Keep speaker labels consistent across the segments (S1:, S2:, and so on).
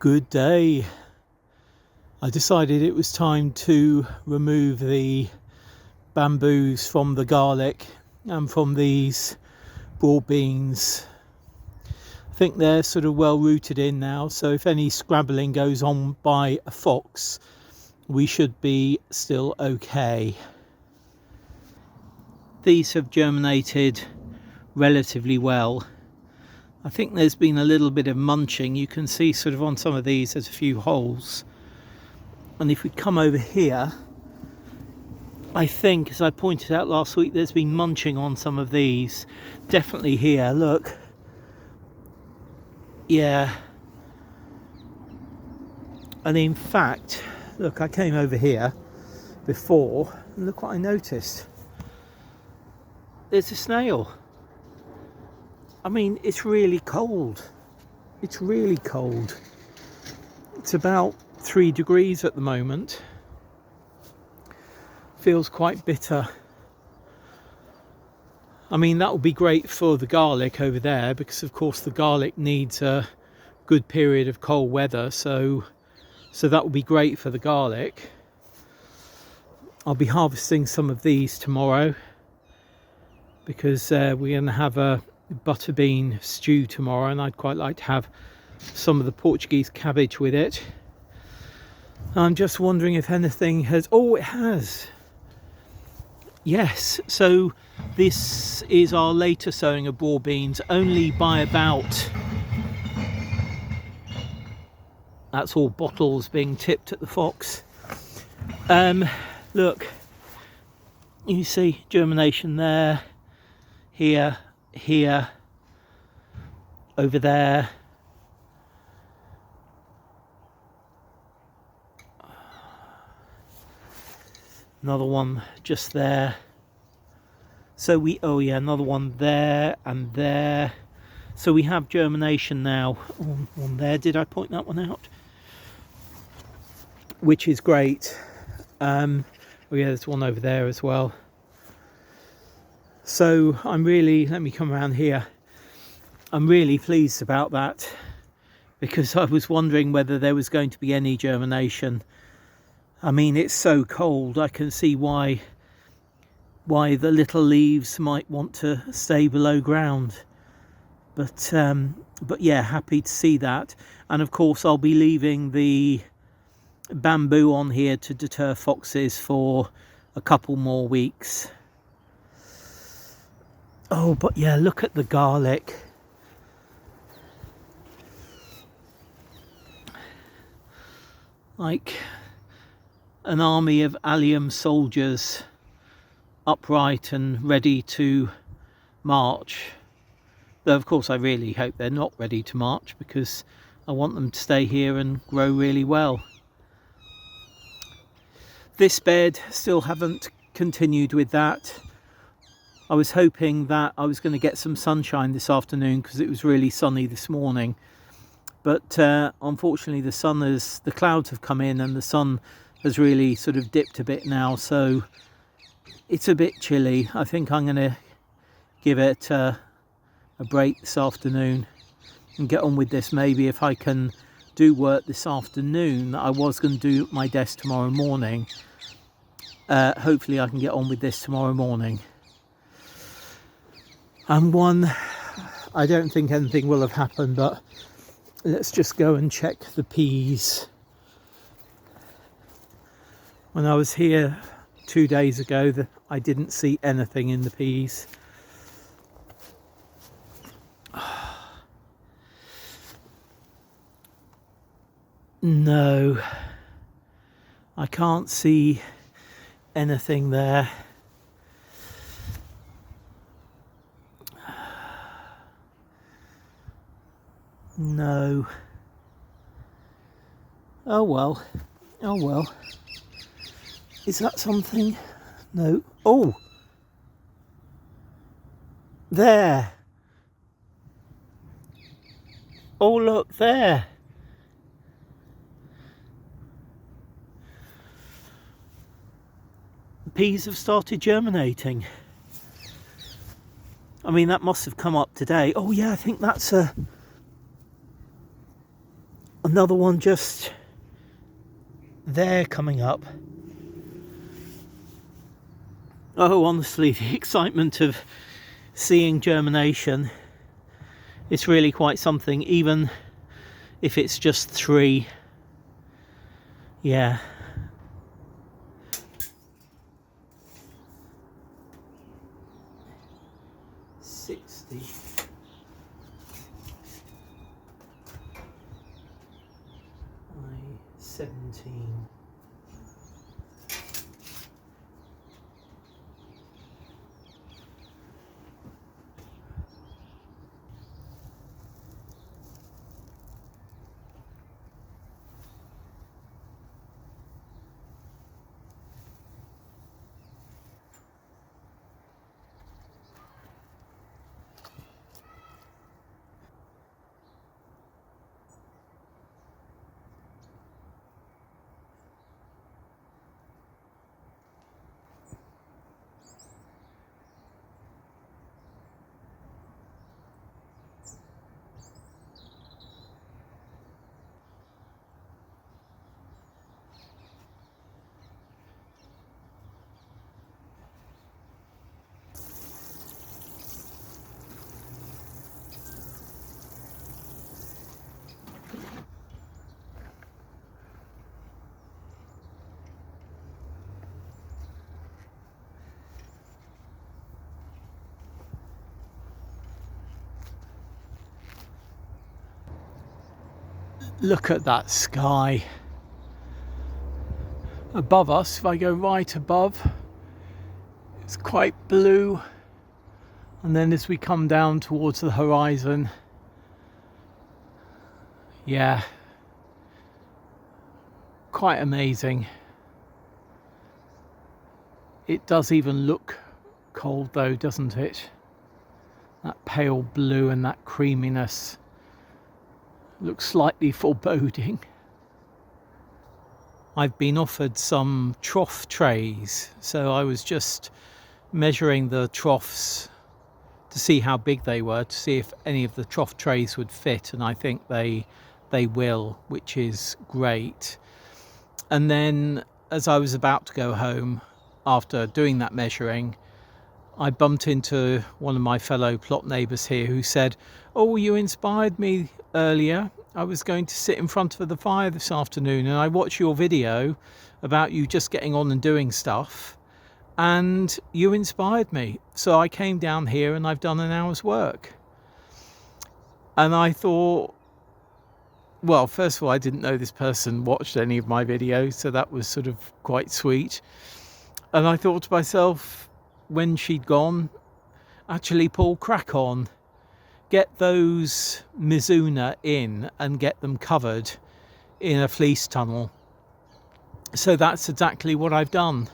S1: Good day. I decided it was time to remove the bamboos from the garlic and from these broad beans. I think they're sort of well rooted in now, so if any scrabbling goes on by a fox, we should be still okay. These have germinated relatively well. I think there's been a little bit of munching. You can see sort of on some of these there's a few holes. And if we come over here, I think, as I pointed out last week, there's been munching on some of these. Definitely here, look. Yeah. And in fact, look, I came over here before and look what I noticed. There's a snail. I mean, it's really cold. It's really cold. It's about 3 degrees at the moment. Feels quite bitter. I mean, that would be great for the garlic over there, because of course the garlic needs a good period of cold weather, so that would be great for the garlic. I'll be harvesting some of these tomorrow, because we're going to have a butter bean stew tomorrow, and I'd quite like to have some of the Portuguese cabbage with it. I'm just wondering if anything has... Oh, it has. Yes, so this is our later sowing of broad beans, only by about... That's all bottles being tipped at the fox. Look, you see germination there, here, here, over there. Another one just there. So another one there and there. So we have germination now. One there, did I point that one out? Which is great. Oh yeah, there's one over there as well. So I'm really, let me come around here. I'm really pleased about that, because I was wondering whether there was going to be any germination. I mean, it's so cold, I can see why the little leaves might want to stay below ground. But yeah, happy to see that. And of course I'll be leaving the bamboo on here to deter foxes for a couple more weeks. Oh, but yeah, look at the garlic. Like an army of allium soldiers, upright and ready to march. Though of course I really hope they're not ready to march, because I want them to stay here and grow really well. This bed, still haven't continued with that. I was hoping that I was going to get some sunshine this afternoon, because it was really sunny this morning. But unfortunately the clouds have come in and the sun has really sort of dipped a bit now, so it's a bit chilly. I think I'm going to give it a break this afternoon and get on with this. Maybe if I can do work this afternoon that I was going to do at my desk tomorrow morning, hopefully I can get on with this tomorrow morning. And I don't think anything will have happened, but let's just go and check the peas. When I was here 2 days ago, I didn't see anything in the peas. No, I can't see anything there. No. Oh well. Oh well. Is that something? No. Oh! There! Oh look, there! The peas have started germinating. I mean, that must have come up today. Oh yeah, I think that's another one just there coming up. Oh, honestly, the excitement of seeing germination, it's really quite something, even if it's just 3. Yeah. By 17. Look at that sky above us. If I go right above, it's quite blue, and then as we come down towards the horizon, yeah, quite amazing. It does even look cold though, doesn't it? That pale blue and that creaminess looks slightly foreboding. I've been offered some trough trays, so I was just measuring the troughs to see how big they were, to see if any of the trough trays would fit, and I think they will, which is great. And then as I was about to go home after doing that measuring, I bumped into one of my fellow plot neighbours here who said, "Oh, you inspired me earlier. I was going to sit in front of the fire this afternoon and I watched your video about you just getting on and doing stuff, and you inspired me. So I came down here and I've done an hour's work." And I thought, well, first of all, I didn't know this person watched any of my videos, so that was sort of quite sweet. And I thought to myself, when she'd gone, actually, Paul, crack on. Get those Mizuna in and get them covered in a fleece tunnel. So that's exactly what I've done.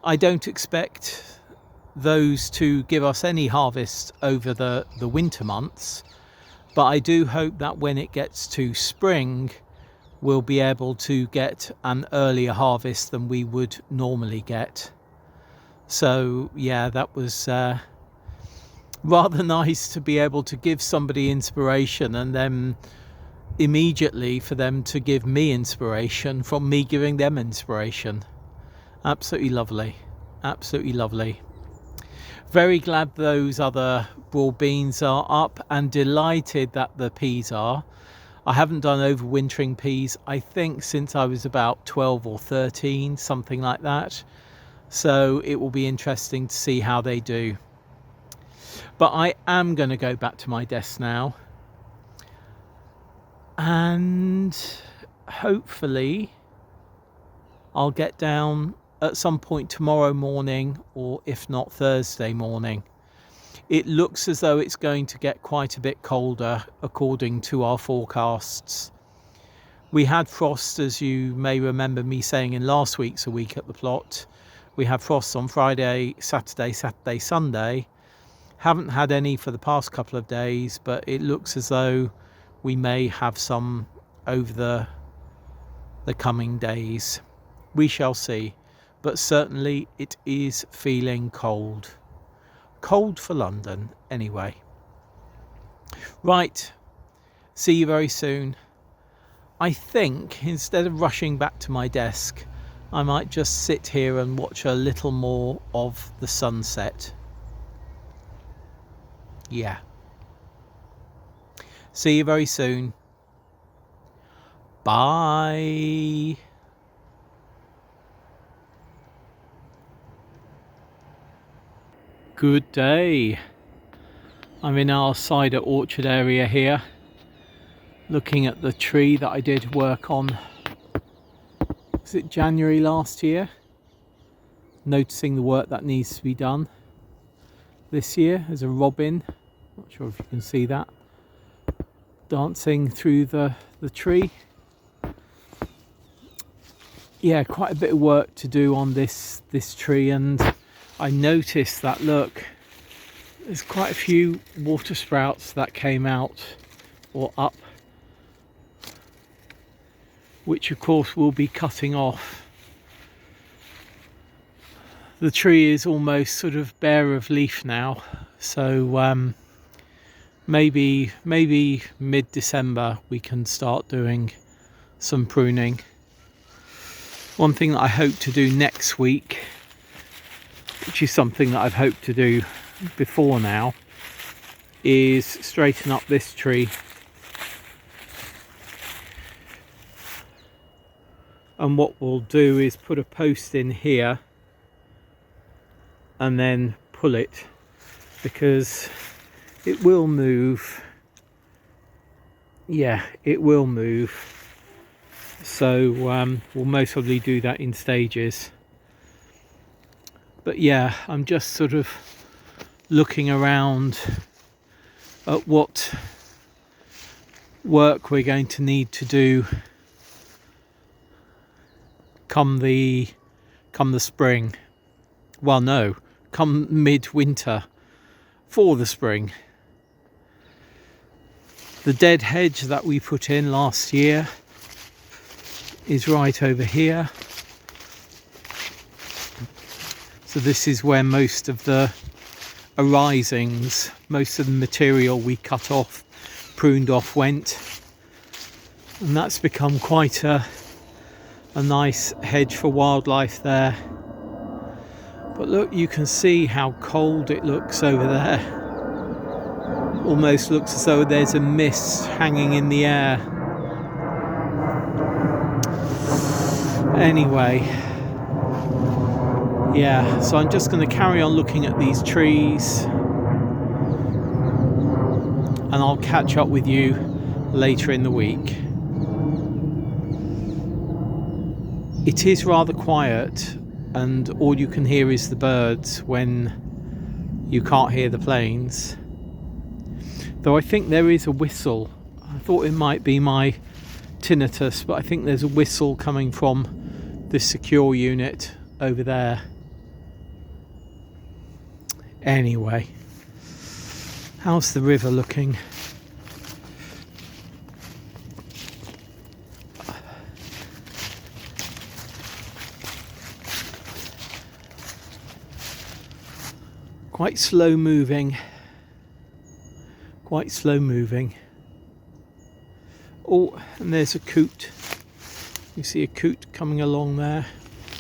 S1: I don't expect those to give us any harvest over the winter months, but I do hope that when it gets to spring, we'll be able to get an earlier harvest than we would normally get. So yeah, that was rather nice to be able to give somebody inspiration and then immediately for them to give me inspiration from me giving them inspiration. Absolutely lovely, absolutely lovely. Very glad those other broad beans are up, and delighted that the peas are. I haven't done overwintering peas, I think, since I was about 12 or 13, something like that. So it will be interesting to see how they do. But I am going to go back to my desk now, and hopefully I'll get down at some point tomorrow morning, or if not Thursday morning. It looks as though it's going to get quite a bit colder according to our forecasts. We had frost, as you may remember me saying in last week's A Week at the Plot. We had frost on Friday, Saturday, Sunday. Haven't had any for the past couple of days, but it looks as though we may have some over the coming days. We shall see, but certainly it is feeling cold. Cold for London, anyway. Right, see you very soon. I think instead of rushing back to my desk, I might just sit here and watch a little more of the sunset. Yeah. See you very soon. Bye. Good day. I'm in our cider orchard area here, looking at the tree that I did work on, was it January last year? Noticing the work that needs to be done this year. There's a robin, not sure if you can see that, dancing through the tree. Yeah, quite a bit of work to do on this tree, and I noticed that, look, there's quite a few water sprouts that came out or up, which of course we'll be cutting off. The tree is almost sort of bare of leaf now, so maybe mid-December we can start doing some pruning. One thing that I hope to do next week, which is something that I've hoped to do before now, is straighten up this tree. And what we'll do is put a post in here and then pull it, because it will move. Yeah, it will move. So we'll most probably do that in stages. But yeah, I'm just sort of looking around at what work we're going to need to do come the spring. Well, no, come mid-winter for the spring. The dead hedge that we put in last year is right over here. So this is where most of the arisings, most of the material we cut off, pruned off, went, and that's become quite a nice hedge for wildlife there. But look, you can see how cold it looks over there. Almost looks as though there's a mist hanging in the air. Anyway, yeah, so I'm just going to carry on looking at these trees, and I'll catch up with you later in the week. It is rather quiet, and all you can hear is the birds when you can't hear the planes. Though I think there is a whistle. I thought it might be my tinnitus, but I think there's a whistle coming from this secure unit over there. Anyway, how's the river looking? Quite slow moving. Quite slow moving. Oh, and there's a coot. You see a coot coming along there.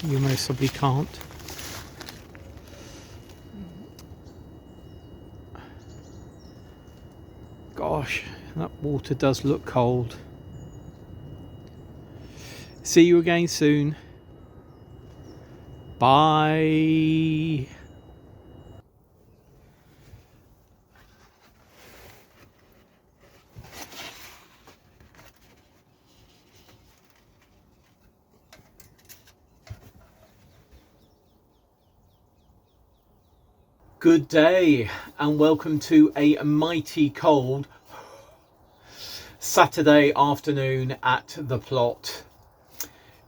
S1: You most probably can't. Gosh, that water does look cold. See you again soon. Bye. Good day and welcome to a mighty cold Saturday afternoon at the plot.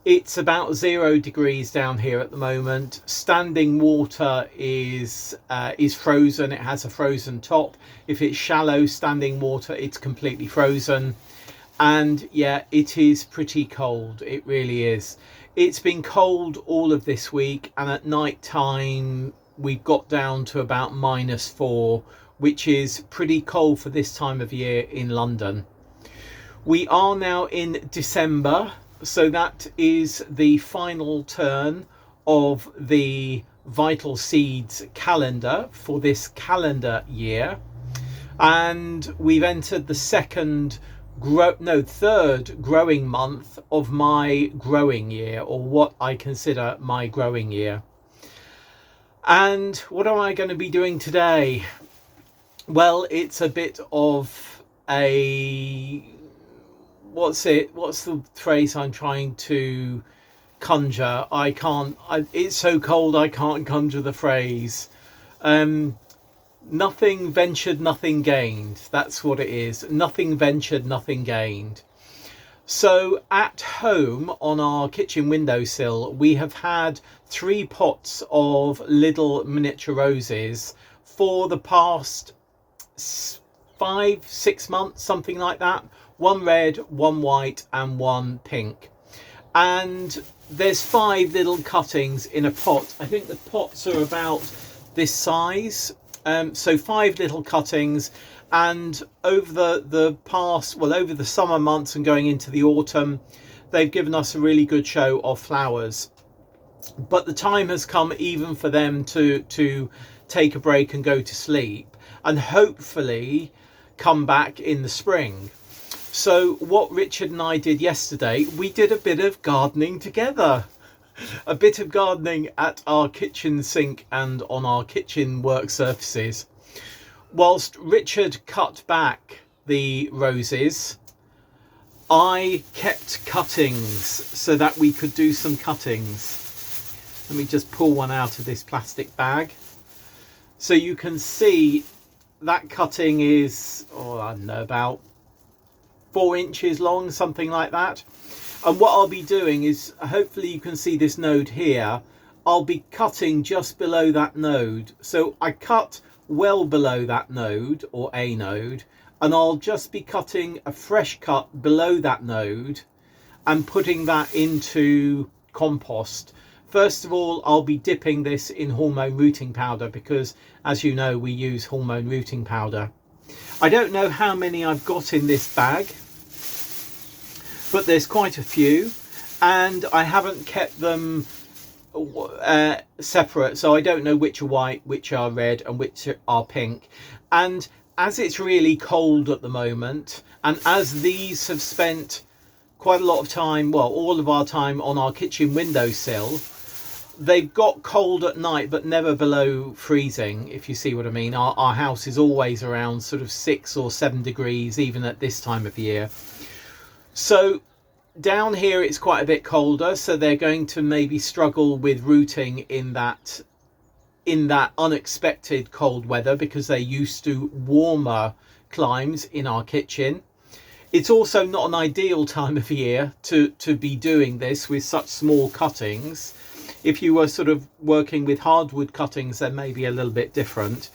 S1: It's about 0 degrees down here at the moment. Standing water is frozen. It has a frozen top. If it's shallow standing water, it's completely frozen. And yeah, it is pretty cold. It really is. It's been cold all of this week, and at night time we've got down to about -4, which is pretty cold for this time of year in London. We are now in December, so that is the final turn of the Vital Seeds calendar for this calendar year, and we've entered the third growing month of my growing year, or what I consider my growing year. And what am I going to be doing today? Well, it's a bit of a what's the phrase I'm trying to conjure? It's so cold I can't conjure the phrase. Nothing ventured, nothing gained. That's what it is. Nothing ventured, nothing gained. So at home on our kitchen windowsill, we have had 3 pots of Lidl miniature roses for the past 5-6 months, something like that. 1 red, 1 white and 1 pink. And there's 5 little cuttings in a pot. I think the pots are about this size. So 5 little cuttings, and over over the summer months and going into the autumn, they've given us a really good show of flowers. But the time has come even for them to take a break and go to sleep, and hopefully come back in the spring. So what Richard and I did yesterday, we did a bit of gardening together. A bit of gardening at our kitchen sink and on our kitchen work surfaces. Whilst Richard cut back the roses, I kept cuttings so that we could do some cuttings. Let me just pull one out of this plastic bag. So you can see that cutting is, I don't know, about 4 inches long, something like that. And what I'll be doing is, hopefully you can see this node here, I'll be cutting just below that node. So I cut well below that node, or a node, and I'll just be cutting a fresh cut below that node and putting that into compost. First of all, I'll be dipping this in hormone rooting powder because, as you know, we use hormone rooting powder. I don't know how many I've got in this bag, but there's quite a few, and I haven't kept them separate, so I don't know which are white, which are red and which are pink. And as it's really cold at the moment, and as these have spent quite a lot of time, well, all of our time on our kitchen windowsill, they've got cold at night but never below freezing, if you see what I mean. Our house is always around sort of 6 or 7 degrees even at this time of year. So down here it's quite a bit colder, so they're going to maybe struggle with rooting in that unexpected cold weather because they're used to warmer climes in our kitchen. It's also not an ideal time of year to be doing this with such small cuttings. If you were sort of working with hardwood cuttings, then maybe a little bit different.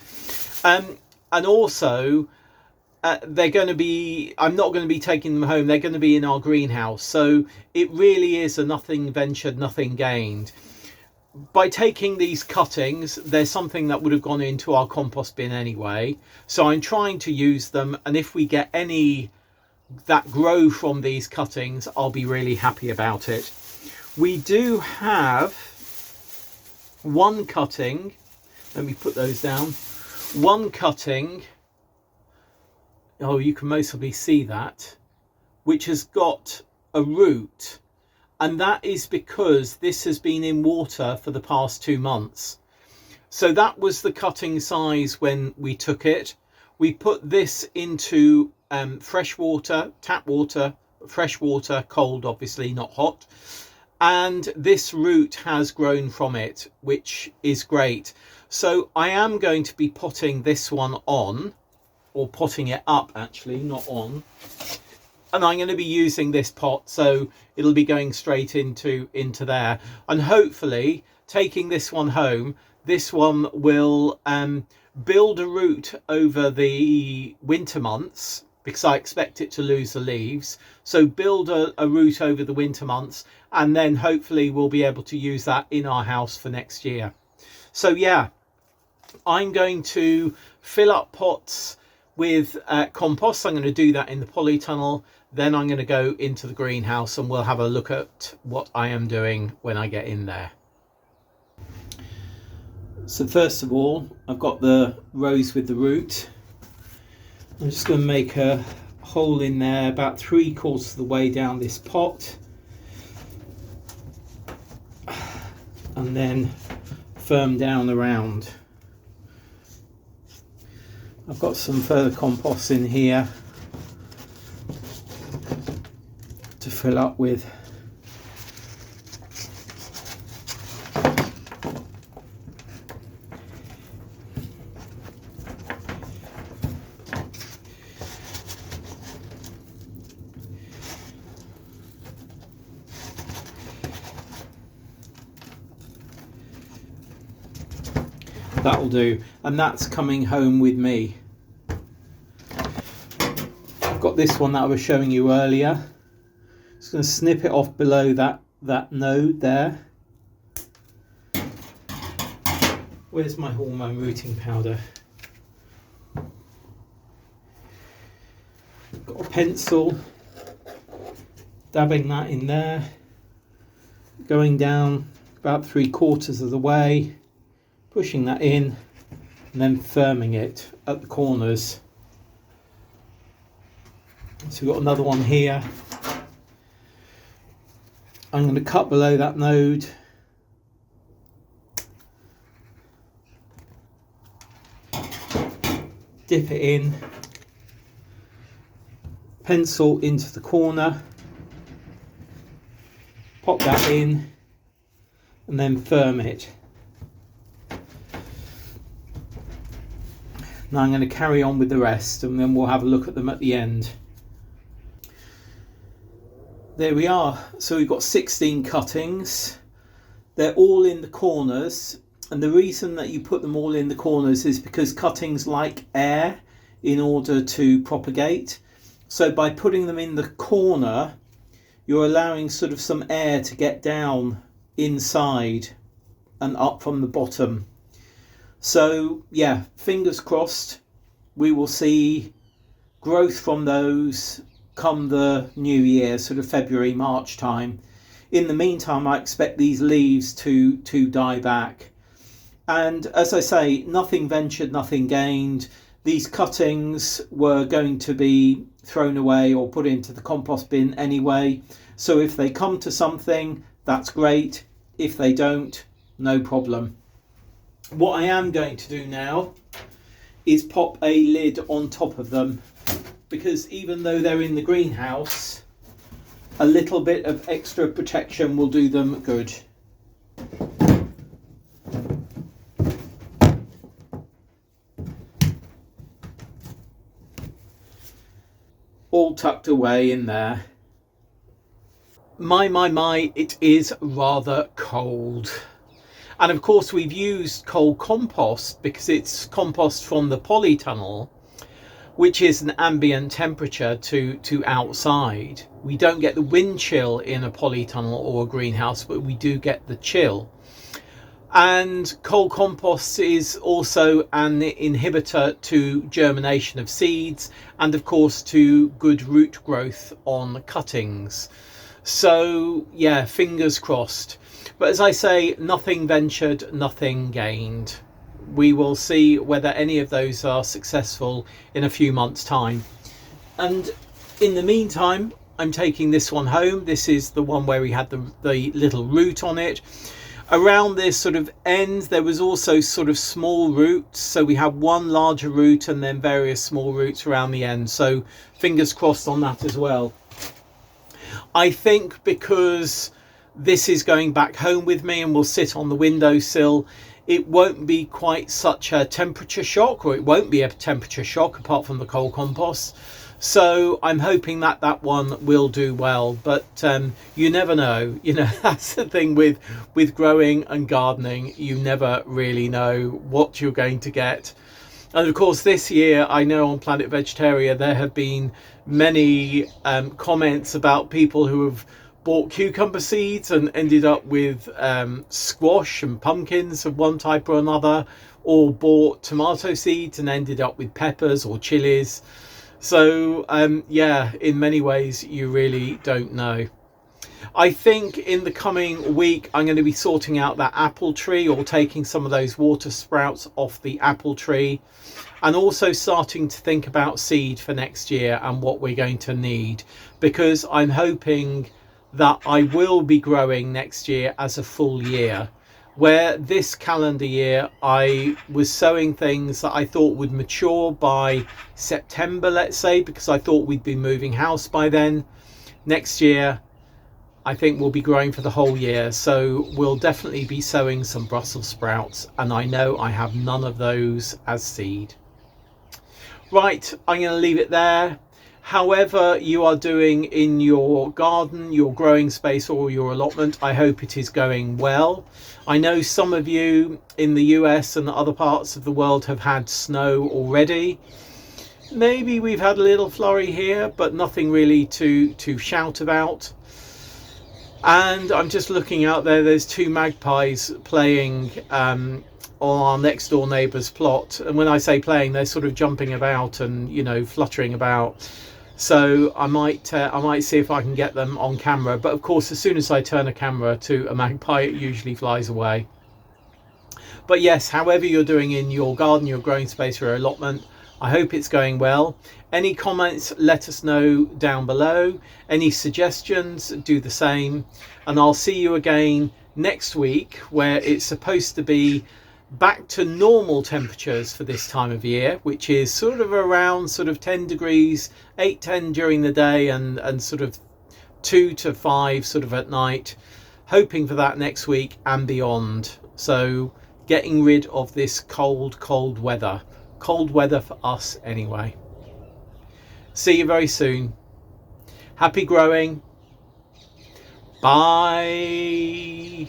S1: And also they're going to be, I'm not going to be taking them home, they're going to be in our greenhouse. So it really is a nothing ventured, nothing gained. By taking these cuttings, there's something that would have gone into our compost bin anyway. So I'm trying to use them, and if we get any that grow from these cuttings, I'll be really happy about it. We do have 1 cutting, let me put those down, 1 cutting, oh, you can mostly see that, which has got a root, and that is because this has been in water for the past 2 months. So that was the cutting size when we took it. We put this into fresh water, tap water, fresh water, cold obviously, not hot, and this root has grown from it, which is great. So I am going to be potting this one on, or potting it up actually, not on, and I'm going to be using this pot, so it'll be going straight into there, and hopefully taking this one home, this one will build a root over the winter months, because I expect it to lose the leaves. So build a root over the winter months, and then hopefully we'll be able to use that in our house for next year. So yeah, I'm going to fill up pots with compost. I'm going to do that in the polytunnel. Then I'm going to go into the greenhouse and we'll have a look at what I am doing when I get in there. So first of all, I've got the rows with the root. I'm just going to make a hole in there about 3/4 of the way down this pot, and then firm down around. I've got some further compost in here to fill up with. That'll do, and that's coming home with me. I've got this one that I was showing you earlier. Just going to snip it off below that node there. Where's my hormone rooting powder? Got a pencil, dabbing that in there, going down about 3/4 of the way, pushing that in and then firming it at the corners. So we've got another one here. I'm going to cut below that node, dip it in, pencil into the corner, pop that in and then firm it. Now I'm going to carry on with the rest and then we'll have a look at them at the end. There we are. So we've got 16 cuttings. They're all in the corners, and the reason that you put them all in the corners is because cuttings like air in order to propagate. So by putting them in the corner, you're allowing sort of some air to get down inside and up from the bottom. So yeah, fingers crossed we will see growth from those come the new year, sort of February, March time. In the meantime, I expect these leaves to die back. And as I say, nothing ventured, nothing gained. These cuttings were going to be thrown away or put into the compost bin anyway. So if they come to something, that's great. If they don't, no problem. What I am going to do now is pop a lid on top of them, because even though they're in the greenhouse, a little bit of extra protection will do them good. All tucked away in there. My, it is rather cold. And of course we've used cold compost because it's compost from the polytunnel, which is an ambient temperature to outside. We don't get the wind chill in a polytunnel or a greenhouse, but we do get the chill. And cold compost is also an inhibitor to germination of seeds and of course to good root growth on cuttings. So yeah, fingers crossed. But as I say, nothing ventured, nothing gained. We will see whether any of those are successful in a few months' time. And in the meantime, I'm taking this one home. This is the one where we had the little root on it. Around this sort of end, there was also sort of small roots. So we have one larger root and then various small roots around the end. So fingers crossed on that as well. I think because this is going back home with me and will sit on the windowsill, it won't be quite such a temperature shock, or it won't be a temperature shock apart from the cold compost. So I'm hoping that that one will do well, but you never know. You know, that's the thing with growing and gardening. You never really know what you're going to get. And of course this year, I know on Planet Vegetaria there have been many comments about people who have bought cucumber seeds and ended up with squash and pumpkins of one type or another, or bought tomato seeds and ended up with peppers or chilies. So yeah, in many ways you really don't know. I think in the coming week I'm going to be sorting out that apple tree, or taking some of those water sprouts off the apple tree, and also starting to think about seed for next year and what we're going to need, because I'm hoping that I will be growing next year as a full year, where this calendar year I was sowing things that I thought would mature by September, let's say, because I thought we'd be moving house by then. Next year I think we'll be growing for the whole year, so we'll definitely be sowing some Brussels sprouts, and I know I have none of those as seed. Right, I'm going to leave it there. However you are doing in your garden, your growing space, or your allotment, I hope it is going well. I know some of you in the US and other parts of the world have had snow already. Maybe we've had a little flurry here, but nothing really to shout about. And I'm just looking out there, there's two magpies playing on our next door neighbour's plot. And when I say playing, they're sort of jumping about and, you know, fluttering about. So I might see if I can get them on camera. But of course, as soon as I turn a camera to a magpie, it usually flies away. But yes, however you're doing in your garden, your growing space, or your allotment, I hope it's going well. Any comments, let us know down below. Any suggestions, do the same. And I'll see you again next week, where it's supposed to be back to normal temperatures for this time of year, which is sort of around sort of 10 degrees, 8-10 during the day, and sort of 2 to 5 sort of at night. Hoping for that next week and beyond. So getting rid of this cold weather. Cold weather for us anyway. See you very soon. Happy growing. Bye.